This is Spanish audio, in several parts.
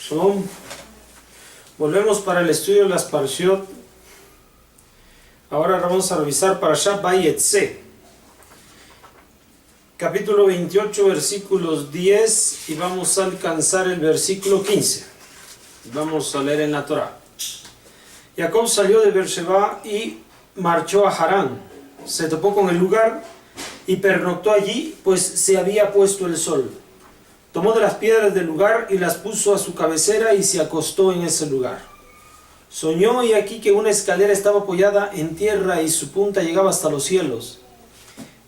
Shalom. Volvemos para el estudio de las Parshiot. Ahora vamos a revisar Parashat Vayetze, capítulo 28, versículos 10, y vamos a alcanzar el versículo 15. Vamos a leer en la Torah. Jacob salió de Beersheba y marchó a Harán. Se topó con el lugar y pernoctó allí, pues se había puesto el sol. Tomó de las piedras del lugar y las puso a su cabecera y se acostó en ese lugar. Soñó y aquí que una escalera estaba apoyada en tierra y su punta llegaba hasta los cielos.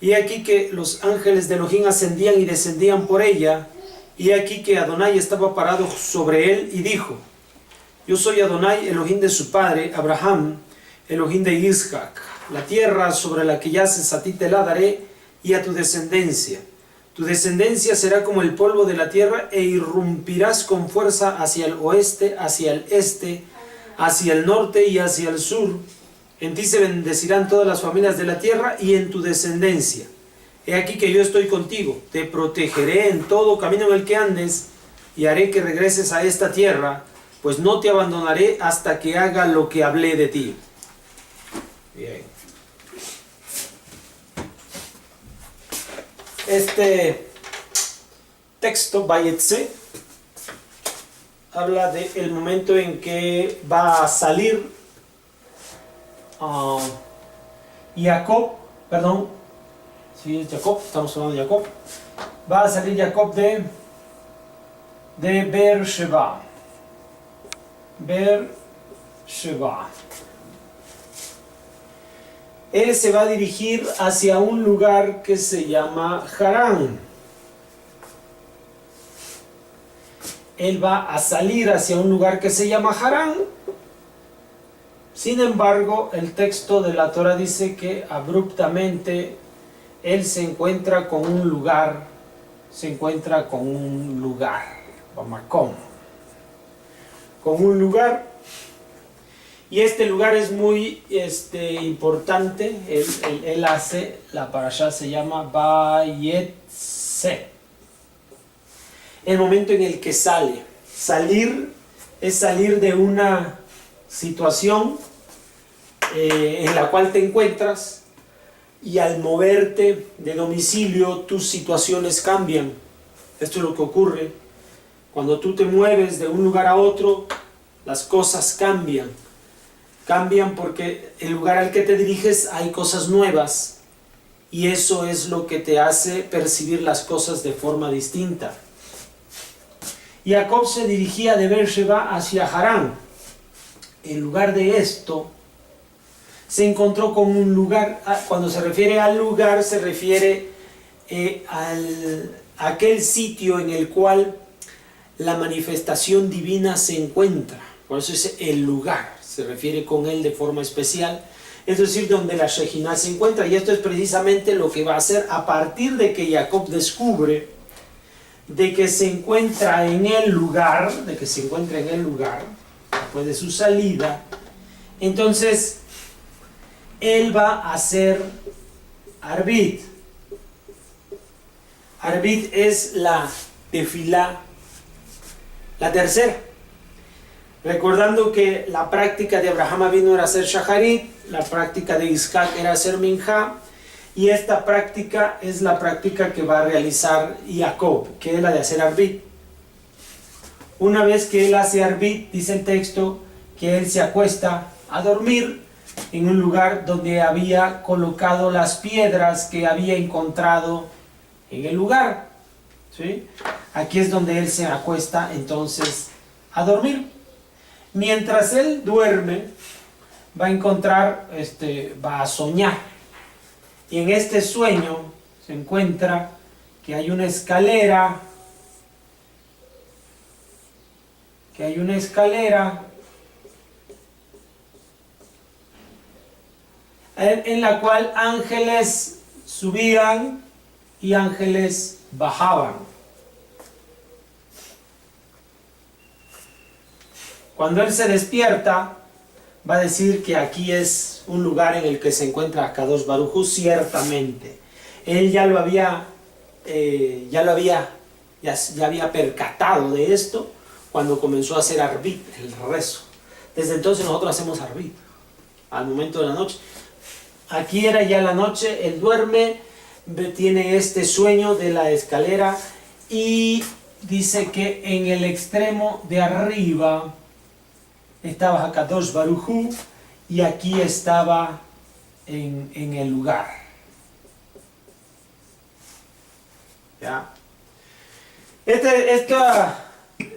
Y aquí que los ángeles de Elohim ascendían y descendían por ella. Y aquí que Adonai estaba parado sobre él y dijo: Yo soy Adonai, Elohim de su padre, Abraham, Elohim de Isaac. La tierra sobre la que yaces a ti te la daré y a tu descendencia. Tu descendencia será como el polvo de la tierra e irrumpirás con fuerza hacia el oeste, hacia el este, hacia el norte y hacia el sur. En ti se bendecirán todas las familias de la tierra y en tu descendencia. He aquí que yo estoy contigo, te protegeré en todo camino en el que andes y haré que regreses a esta tierra, pues no te abandonaré hasta que haga lo que hablé de ti. Bien. Este texto, Vayetze, habla del momento en que va a salir Jacob, si es Jacob, estamos hablando de Jacob, va a salir Jacob de Beersheba. Él se va a dirigir hacia un lugar que se llama Harán. Él va a salir hacia un lugar que se llama Harán. Sin embargo, el texto de la Torah dice que abruptamente él se encuentra con un lugar, Bamakom, con un lugar. Y este lugar es muy importante. Él hace, la parashá se llama Vayetze. El momento en el que sale. Salir es salir de una situación en la cual te encuentras, y al moverte de domicilio tus situaciones cambian. Esto es lo que ocurre. Cuando tú te mueves de un lugar a otro, las cosas cambian. Cambian porque el lugar al que te diriges hay cosas nuevas, y eso es lo que te hace percibir las cosas de forma distinta. Jacob se dirigía de Beersheba hacia Harán. En lugar de esto, se encontró con un lugar. Cuando se refiere al lugar, se refiere a aquel sitio en el cual la manifestación divina se encuentra. Por eso es el lugar. Se refiere con él de forma especial, es decir, donde la Shejinah se encuentra. Y esto es precisamente lo que va a hacer a partir de que Jacob descubre de que se encuentra en el lugar, después de su salida. Entonces él va a hacer Arbit. Arbit es la tefilá, la tercera. Recordando que la práctica de Abraham Avinu era hacer Shacharit, la práctica de Isaac era hacer Minjá, y esta práctica es la práctica que va a realizar Jacob, que es la de hacer Arbit. Una vez que él hace Arbit, dice el texto que él se acuesta a dormir en un lugar donde había colocado las piedras que había encontrado en el lugar. ¿Sí? Aquí es donde él se acuesta entonces a dormir. Mientras él duerme, va a encontrar, va a soñar. Y en este sueño se encuentra que hay una escalera, en la cual ángeles subían y ángeles bajaban. Cuando él se despierta, va a decir que aquí es un lugar en el que se encuentra Kadosh Baruj Hu, ciertamente. Él ya había percatado de esto, cuando comenzó a hacer arbit, el rezo. Desde entonces nosotros hacemos arbit, al momento de la noche. Aquí era ya la noche, él duerme, tiene este sueño de la escalera y dice que en el extremo de arriba estaba Hakadosh Baruj Hu y aquí estaba en el lugar. ¿Ya?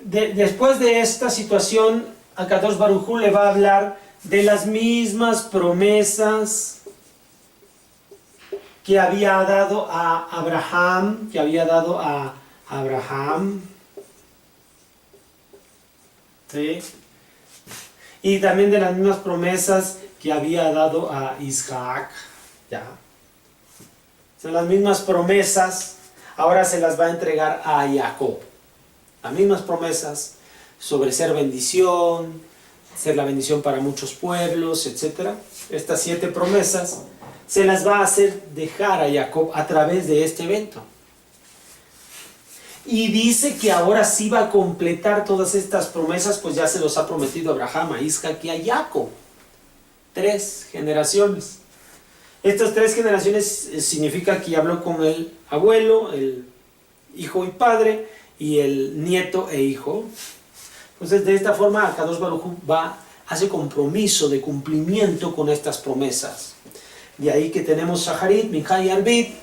Después de esta situación, Hakadosh Baruj Hu le va a hablar de las mismas promesas que había dado a Abraham, ¿sí? Y también de las mismas promesas que había dado a Isaac, ¿ya? Son las mismas promesas, ahora se las va a entregar a Jacob. Las mismas promesas sobre ser bendición, ser la bendición para muchos pueblos, etc. Estas 7 promesas se las va a hacer dejar a Jacob a través de este evento. Y dice que ahora sí va a completar todas estas promesas, pues ya se los ha prometido a Abraham, a Isaac y a Jacob. 3 generaciones. Estas 3 generaciones significa que habló con el abuelo, el hijo y padre, y el nieto e hijo. Entonces de esta forma Hakadosh Baruj Hu hace compromiso de cumplimiento con estas promesas. De ahí que tenemos Shaharit, Mincha y Arbit,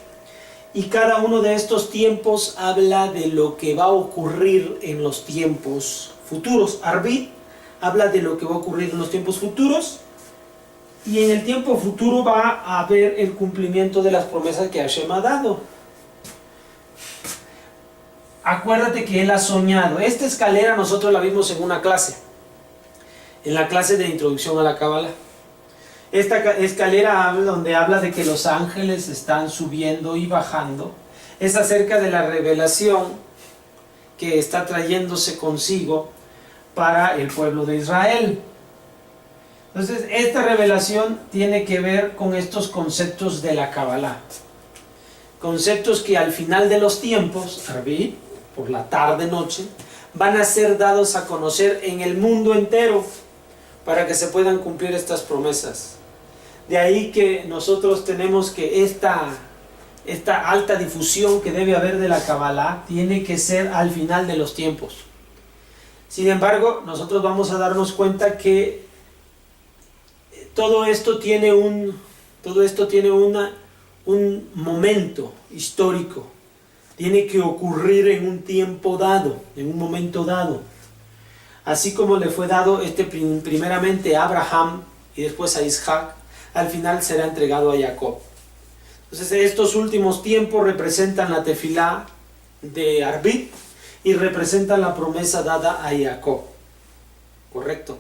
y cada uno de estos tiempos habla de lo que va a ocurrir en los tiempos futuros. Arbit habla de lo que va a ocurrir en los tiempos futuros, y en el tiempo futuro va a haber el cumplimiento de las promesas que Hashem ha dado. Acuérdate que él ha soñado. Esta escalera nosotros la vimos en una clase, en la clase de introducción a la Kabbalah. Esta escalera donde habla de que los ángeles están subiendo y bajando, es acerca de la revelación que está trayéndose consigo para el pueblo de Israel. Entonces, esta revelación tiene que ver con estos conceptos de la Kabbalah. Conceptos que al final de los tiempos, Arbit, por la tarde-noche, van a ser dados a conocer en el mundo entero para que se puedan cumplir estas promesas. De ahí que nosotros tenemos que esta alta difusión que debe haber de la Kabbalah tiene que ser al final de los tiempos. Sin embargo, nosotros vamos a darnos cuenta que todo esto tiene un momento histórico. Tiene que ocurrir en un tiempo dado, en un momento dado. Así como le fue dado primeramente a Abraham y después a Isaac, al final será entregado a Jacob. Entonces estos últimos tiempos representan la tefilá de Arbit y representan la promesa dada a Jacob. ¿Correcto?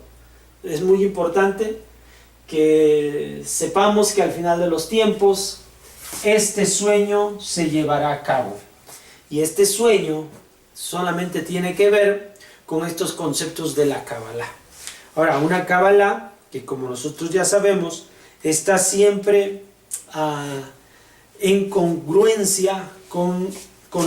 Es muy importante que sepamos que al final de los tiempos este sueño se llevará a cabo. Y este sueño solamente tiene que ver con estos conceptos de la Kabbalah. Ahora, una Kabbalah que, como nosotros ya sabemos, está siempre en congruencia con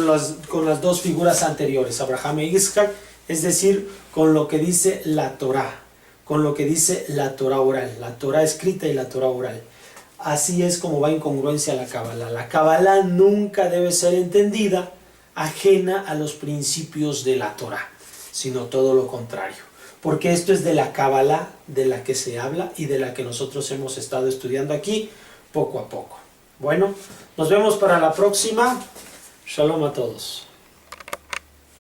las 2 figuras anteriores, Abraham e Isaac, es decir, con lo que dice la Torá, con lo que dice la Torá oral, la Torá escrita y la Torá oral. Así es como va en congruencia la Kabbalah. La Kabbalah nunca debe ser entendida ajena a los principios de la Torá, sino todo lo contrario. Porque esto es de la Kabbalah de la que se habla y de la que nosotros hemos estado estudiando aquí poco a poco. Bueno, nos vemos para la próxima. Shalom a todos.